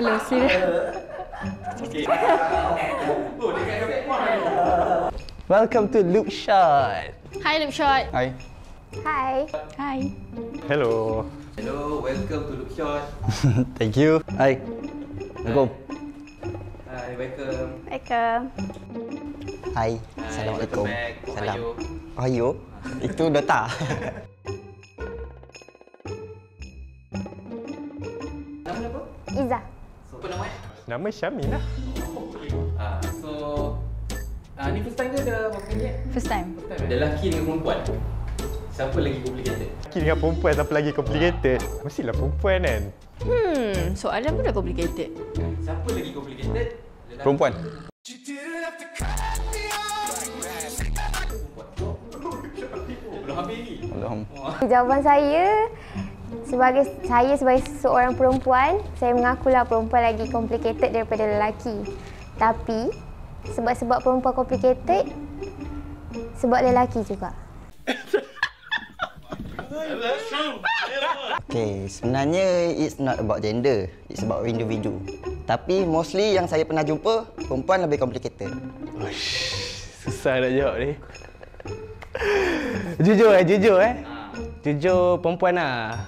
perlu serius. Okey. Welcome to Look Shot. Hi Look Shot. Hi. Hai. Hi. Hello. Hello, welcome to Look Shot. Thank you. Hi. Assalamualaikum. Hi, welcome. Welcome. Hai. Hi, Assalamualaikum. welcome back. Salam. Ohayo. Ohayo. Itu Dota. Nama apa? Iza. So, apa nama? Nama Syamin lah. Ni first time ke dah berapa kali? First time. First time. Ada lelaki dengan perempuan. Siapa lagi complicated? Lelaki dengan perempuan siapa lagi complicated? Mestilah perempuan kan? Soalan pun dah complicated. Siapa lagi complicated? Perempuan. Belum habis ni. Belum. Jawapan saya sebagai seorang perempuan, saya mengakulah perempuan lagi complicated daripada lelaki. Tapi sebab perempuan complicated, sebab lelaki juga. Okay, sebenarnya it's not about gender. It's about individu. Tapi mostly yang saya pernah jumpa, perempuan lebih complicated. Uish, susah nak jawab ni. Jujur. Jujur perempuan lah.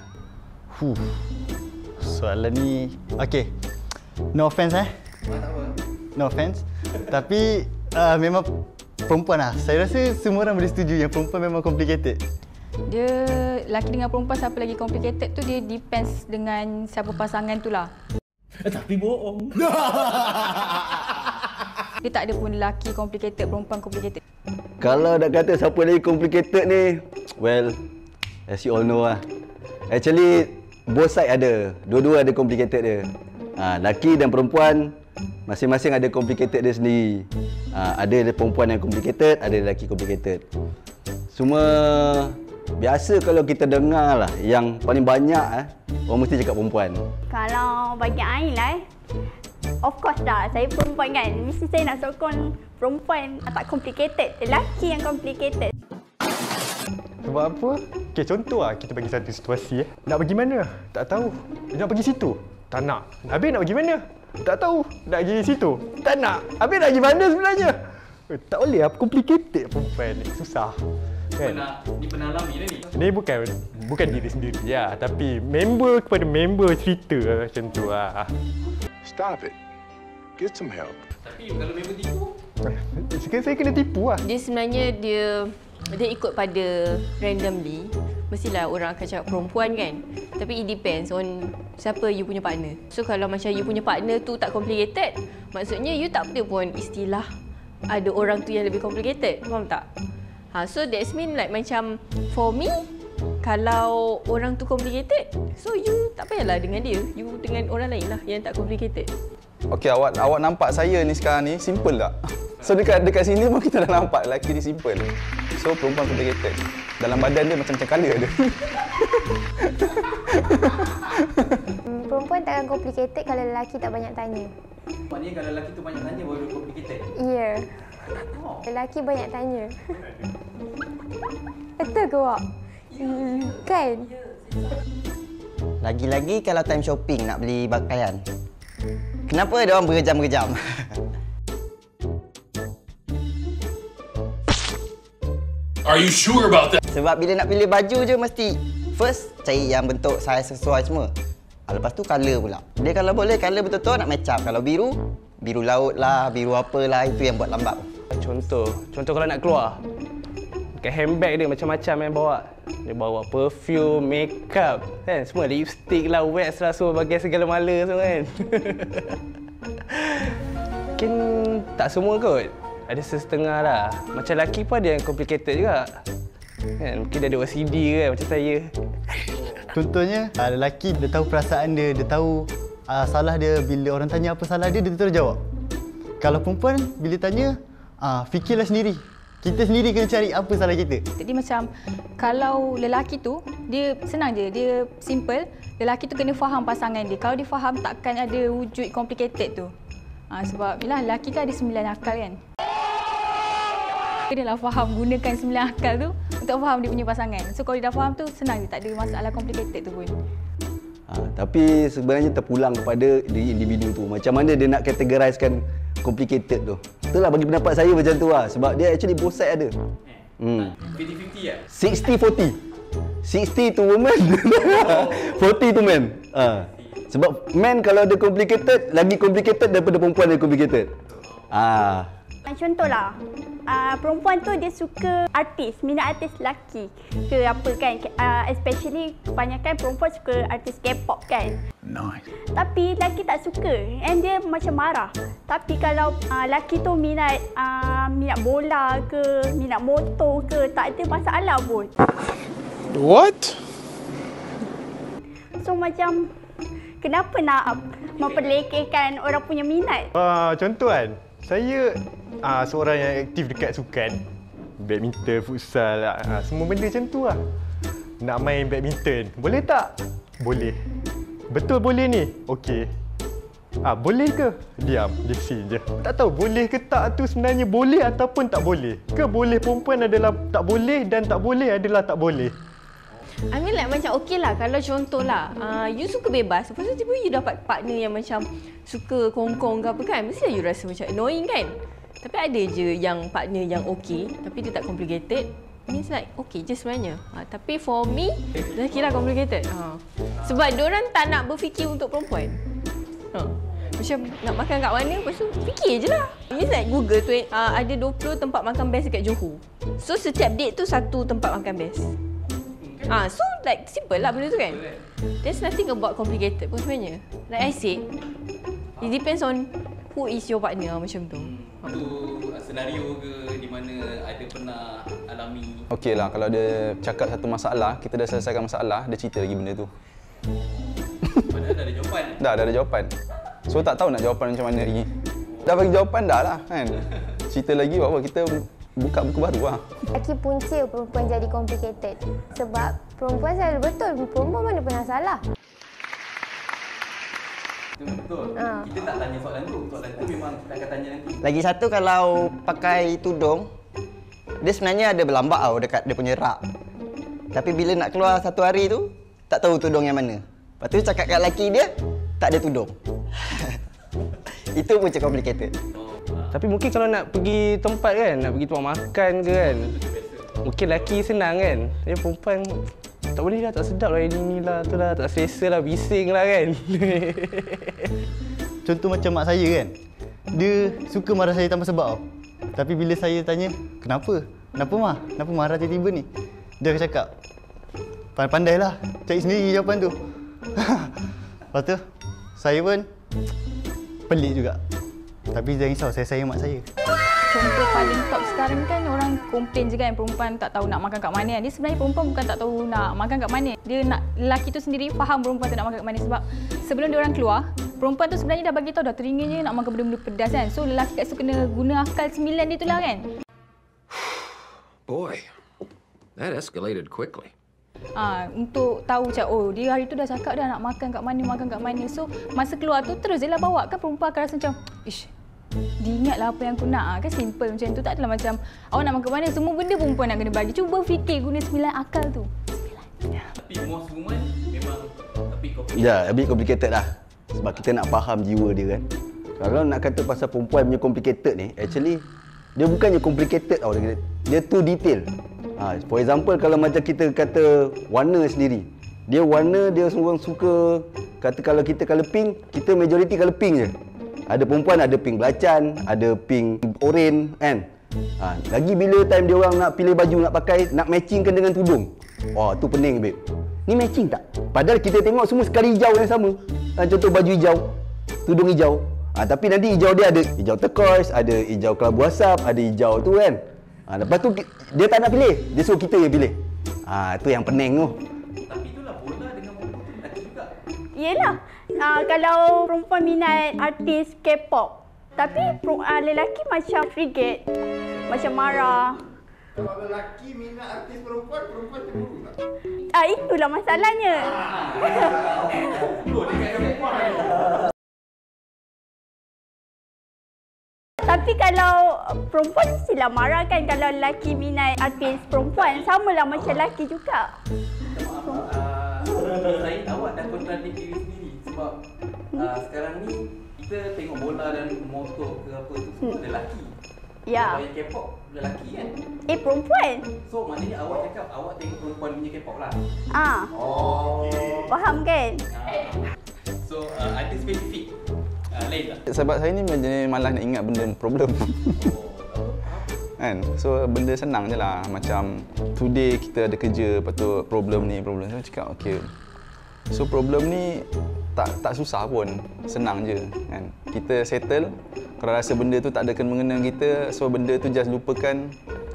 Soalan ni... Okay. No offense Tak apa. No offense. Tapi memang perempuan lah. Saya rasa semua orang boleh setuju yang perempuan memang complicated. Dia lelaki dengan perempuan siapa lagi complicated tu dia depends dengan siapa pasangan tu lah. Tapi bohong. Dia tak ada pun lelaki complicated, perempuan complicated. Kalau nak kata siapa lagi complicated ni, well, as you all know lah. Actually, both side ada. Dua-dua ada complicated dia. Lelaki dan perempuan masing-masing ada complicated dia sendiri. Ada perempuan yang complicated, ada lelaki complicated. Cuma biasa kalau kita dengar lah, yang paling banyak orang mesti cakap perempuan. Kalau bagi I lah, of course dah, saya perempuan kan. Mesti saya nak sokong perempuan tak complicated, lelaki yang complicated. Sebab apa? Okay, contoh lah kita bagi satu situasi. Nak pergi mana? Tak tahu. Nak pergi situ? Tak nak. Habis nak pergi mana? Tak tahu. Nak pergi situ? Tak nak. Habis nak pergi mana sebenarnya? Tak boleh lah, complicated perempuan ni. Susah. Kan? Ni pernah alami dah ni. Ni bukan diri sendiri ya, tapi member kepada member cerita macam tu lah. Stop it. Get some help. Tapi kalau member tipu, Sekarang saya kena tipu lah. Dia sebenarnya dia ikut pada randomly. Mestilah orang akan cakap perempuan kan. Tapi it depends on siapa you punya partner. So kalau macam you punya partner tu tak complicated, maksudnya you tak ada pun istilah ada orang tu yang lebih complicated. Faham tak? So that's mean like macam for me, kalau orang tu complicated, so you tak payahlah dengan dia. You dengan orang lain lah yang tak complicated. Okey, awak nampak saya ni sekarang ni simple tak? So dekat sini pun kita dah nampak lelaki ni simple. So perempuan complicated. Dalam badan dia macam colour dia. Perempuan takkan complicated kalau lelaki tak banyak tanya. maknanya kalau lelaki tu banyak tanya baru complicated. Ya. Oh. Lelaki banyak tanya. Betul ke, Wak? Kan? Lagi-lagi kalau time shopping nak beli pakaian. Kenapa dia orang berjam-berjam? Are you sure about that? Sebab bila nak pilih baju je mesti first cari yang bentuk saiz sesuai semua. Lepas tu colour pula. Dia kalau boleh colour betul-betul nak match up. Kalau biru, biru laut lah, biru apalah, itu yang buat lambat. Contoh kalau nak keluar, pakai handbag dia macam-macam yang bawa. Dia bawa perfume, makeup, kan? Semua lipstick lah, wax lah, semua bagai segala mala semua kan. Mungkin tak semua kot. Ada setengah lah. Macam lelaki pun ada yang complicated juga. Kan? Mungkin dia ada OCD kan macam saya. Contohnya, lelaki dia tahu perasaan dia, dia tahu salah dia. Bila orang tanya apa salah dia, dia terus jawab. Kalau perempuan, bila tanya, fikirlah sendiri. Kita sendiri kena cari apa salah kita. Jadi macam kalau lelaki tu, dia senang je, dia simple. Lelaki tu kena faham pasangan dia. Kalau dia faham, takkan ada wujud complicated tu. Sebab yelah, lelaki kan ada 9 akal kan. Dia dah faham gunakan 9 akal tu untuk faham dia punya pasangan. So kalau dia dah faham tu, senang je, tak ada masalah complicated tu pun. Tapi sebenarnya terpulang kepada diri individu tu. Macam mana dia nak categorizekan complicated tu. Itulah bagi pendapat saya macam tu lah. Sebab dia actually both side ada. 50-50 lah? 60-40. 60 to woman, 40 to men. Sebab men kalau dia complicated, lagi complicated daripada perempuan dia complicated. Contohlah, perempuan tu dia suka artis, minat artis lelaki ke apa kan. Especially kebanyakan perempuan suka artis K-pop kan. Nice. Tapi lelaki tak suka and dia macam marah. Tapi kalau lelaki tu minat bola ke, minat motor ke, tak ada masalah pun. What? So macam kenapa nak memperlekehkan orang punya minat? Contoh kan, saya seorang yang aktif dekat sukan. Badminton, futsal, semua benda macam tu lah. Nak main badminton, boleh tak? Boleh. Betul boleh ni? Okey. Boleh ke? Diam, lesen je. Tak tahu boleh ke tak tu sebenarnya boleh ataupun tak boleh. Ke boleh perempuan adalah tak boleh dan tak boleh adalah tak boleh. I mean like macam okey lah kalau contohlah you suka bebas, lepas tu tiba-tiba you dapat partner yang macam suka kongkong ke apa kan, mesti you rasa macam annoying kan. Tapi ada je yang partner yang okey tapi dia tak complicated, means like okey je sebenarnya. Tapi for me dah kira complicated. Sebab diorang tak nak berfikir untuk perempuan. Macam nak makan kat mana, lepas tu fikir je lah. Means like Google tu ada 20 tempat makan best dekat Johor. So setiap date tu satu tempat makan best. So like simple lah benda tu kan. There's nothing about complicated pun sebenarnya. Like I said, it depends on who is your partner macam tu. Itu senario ke di mana ada pernah alami? Okey lah, kalau dia cakap satu masalah, kita dah selesaikan masalah, dia cerita lagi benda tu. Padahal dah ada jawapan. Dah ada jawapan. So tak tahu nak jawapan macam mana lagi. Dah bagi jawapan dah lah kan. Cerita lagi buat apa, kita buka buku baru lah. Laki punca perempuan jadi complicated. Sebab perempuan selalu betul, perempuan mana pernah salah. Itu betul. Kita tak tanya soalan tu. Soalan tu memang kita akan tanya nanti. Lagi satu kalau pakai tudung, dia sebenarnya ada berlambak tau dekat dia punya rak. Tapi bila nak keluar satu hari tu, tak tahu tudung yang mana. Lepas tu cakap kat lelaki dia, tak ada tudung. Itu punca complicated. Tapi mungkin kalau nak pergi tempat kan, nak pergi tempat makan ke kan, mungkin lelaki senang kan. Dia perempuan tak boleh lah, tak sedap lah ini lah, tu lah, tak selesa lah, bising lah kan. Contoh macam mak saya kan, dia suka marah saya tanpa sebab tau. Tapi bila saya tanya, kenapa? Kenapa mah? Kenapa marah tiba-tiba ni? Dia akan cakap, pandai-pandailah, cari sendiri jawapan tu. Lepas tu, saya pun pelik juga. Tapi jangan risau, saya sayang mak saya. Contoh paling top sekarang kan orang komplain je kan perempuan tak tahu nak makan kat mana. Dia sebenarnya perempuan bukan tak tahu nak makan kat mana. Dia nak lelaki tu sendiri faham perempuan tu nak makan kat mana. Sebab sebelum dia orang keluar, perempuan tu sebenarnya dah bagi tahu dah teringanya nak makan benda-benda pedas kan. So lelaki kat situ kena guna akal 9 dia tu lah kan. Boy, that escalated quickly. Untuk tahu macam dia hari tu dah cakap dah nak makan kat mana. So masa keluar tu terus je lah bawa kan, perempuan akan rasa macam ish, dia ingatlah apa yang aku nak kan, simple macam tu. Tak adalah macam awak nak makan mana, semua benda perempuan nak kena bagi. Cuba fikir guna 9 akal tu. Tapi most women memang a bit complicated lah. Sebab kita nak faham jiwa dia kan. Kalau nak kata pasal perempuan punya complicated ni, actually dia bukannya complicated tau, dia too detail. For example, kalau macam kita kata warna sendiri, dia warna dia semua suka. Kata kalau kita colour pink, kita majority colour pink je. Ada perempuan ada pink belacan, ada pink orange kan. Lagi bila time dia orang nak pilih baju nak pakai, nak matchingkan dengan tudung. Tu pening babe. Ni matching tak? Padahal kita tengok semua sekali hijau yang sama. Contoh baju hijau, tudung hijau. Tapi nanti hijau dia ada hijau turquoise, ada hijau kelabu asap, ada hijau tu kan. Lepas tu dia tak nak pilih, dia suruh kita yang pilih. Tu yang pening tu. Tapi itulah bola dengan perempuan lelaki juga. Yelah, kalau perempuan minat artis K-pop, tapi lelaki macam frigate, macam marah. Kalau lelaki minat artis perempuan cemburu tak? Itulah masalahnya. Tapi kalau perempuan mestilah marah kan kalau lelaki minat artis perempuan. Samalah macam lelaki juga. Saya awak dah kontradik diri sendiri sebab sekarang ni kita tengok bola dan motor ke apa tu semua lelaki. Ya. Kalau yang K-pop lelaki kan? Perempuan. So maknanya awak cakap awak tengok perempuan punya K-pop lah. Oh. Faham kan? So ada spesifik lain tak? Sebab saya ni malah nak ingat benda problem. Kan? So benda senang je lah. Macam today kita ada kerja, lepas tu problem ni, problem. Saya cakap okey. So problem ni tak susah pun, senang je kan. Kita settle, kalau rasa benda tu tak ada kena mengena kita, so benda tu just lupakan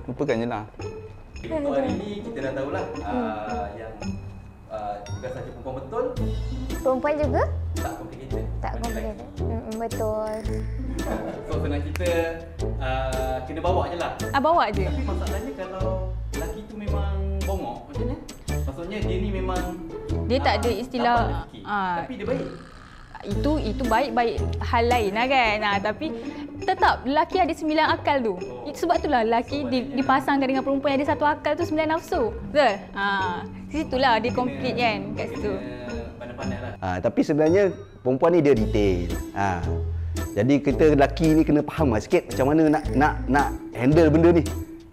je lah. Untuk hari ni kita dah tahulah yang bukan sahaja perempuan betul, Perempuan juga? tak complicated. Tak complicated. Betul. So senang kita kena bawa je lah. Bawa je. Tapi masalahnya kalau lelaki tu memang bongok, macam mana? Maksudnya dia ni memang Dia tak ada istilah tapi dia baik. Itu baik-baik hal lain lah kan. Tapi tetap lelaki ada 9 akal tu. Sebab itulah lelaki dipasangkan dengan perempuan yang ada 1 akal tu 9 nafsu. Betul? Situlah dia complete kan kat situ. Pandai-pandai lah. Tapi sebenarnya perempuan ni dia detail. Jadi kita lelaki ni kena faham sikit macam mana nak handle benda ni.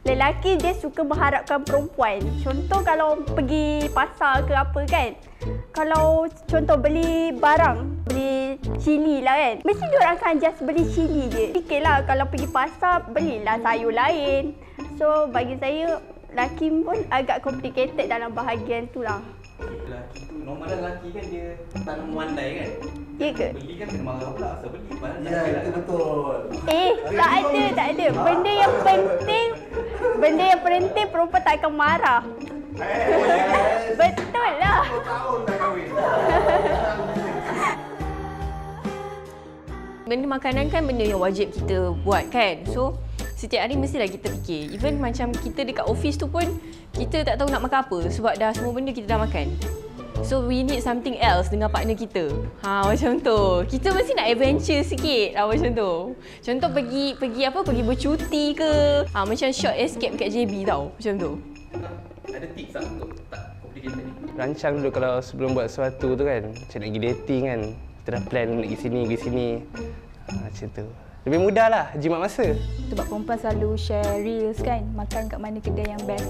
Lelaki dia suka mengharapkan perempuan. Contoh kalau pergi pasar ke apa kan. Kalau contoh beli barang, beli cili lah kan. Mesti diorang akan just beli cili je. Fikirlah kalau pergi pasar, belilah sayur lain. So bagi saya, lelaki pun agak complicated dalam bahagian tu lah. Lelaki tu, normal lelaki kan dia tak memandai kan. Ya ke? Beli kan kena marah pula asal beli. Ya, itu betul. Tak ada. Benda yang penting perempuan tak akan marah. Betul lah. Tahun dah kahwin. Benda makanan kan benda yang wajib kita buat kan. So setiap hari mestilah kita fikir. Even macam kita dekat office tu pun kita tak tahu nak makan apa sebab dah semua benda kita dah makan. So we need something else dengan partner kita. Macam tu. Kita mesti nak adventure sikit macam tu. Contoh pergi bercuti ke. Macam short escape kat JB tau. Macam tu. Ada tips tak untuk tak complicated ni? Rancang dulu kalau sebelum buat sesuatu tu kan. Macam nak pergi dating kan. Kita dah plan nak pergi sini. Macam tu. Lebih mudah lah, jimat masa. Sebab perempuan selalu share reels kan. Makan kat mana kedai yang best.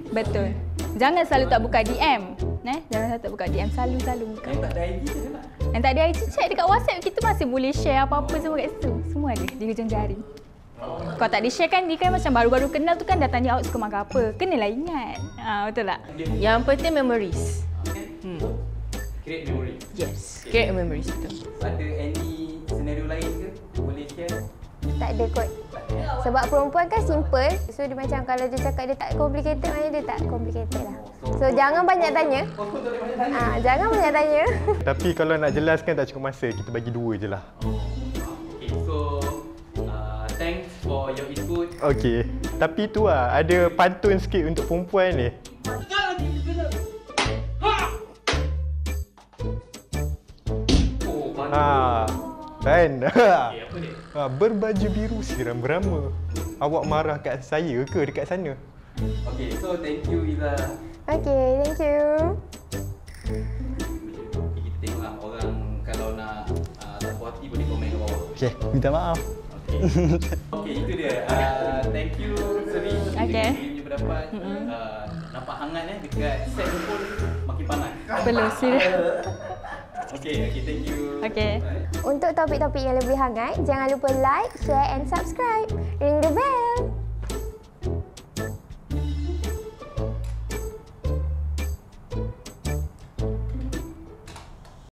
Betul. Jangan selalu tak buka DM. Jangan selalu tak buka DM. Selalu buka. Yang tak ada IG je nak. Yang tak ada IG, check dekat WhatsApp. Kita masih boleh share apa-apa semua kat situ. Semua ada di hujung jari. Kalau tak di-share kan, dia kan macam baru-baru kenal tu kan dah tanya awak suka makan apa. Kenalah ingat. Betul tak? Yang penting memories. Create memory. Yes. Create memories betul. Ada any senario lain ke? Boleh share? Tak ada kot. Sebab perempuan kan simple. So dia macam kalau dia cakap dia tak complicated, maknanya dia tak complicated lah. So jangan banyak tanya. Jangan banyak tanya. Tapi kalau nak jelaskan tak cukup masa, kita bagi 2 je lah. Okay, so thanks for your input. Okey. Tapi tu lah, ada pantun sikit untuk perempuan ni. Kan? Berbaju biru siram berama. Awak marah kat saya ke dekat sana? Okay, so thank you Iza. Okay, thank you. Kita tengoklah orang kalau nak tak puas hati boleh komen kat bawah. Okay, minta maaf. Okay, itu dia. Thank you Seri. Okay. Punya pendapat. Nampak hangat dekat set pun makin panas. Belum serius. Okay, thank you. Okay. Untuk topik-topik yang lebih hangat, jangan lupa like, share and subscribe. Ring the bell.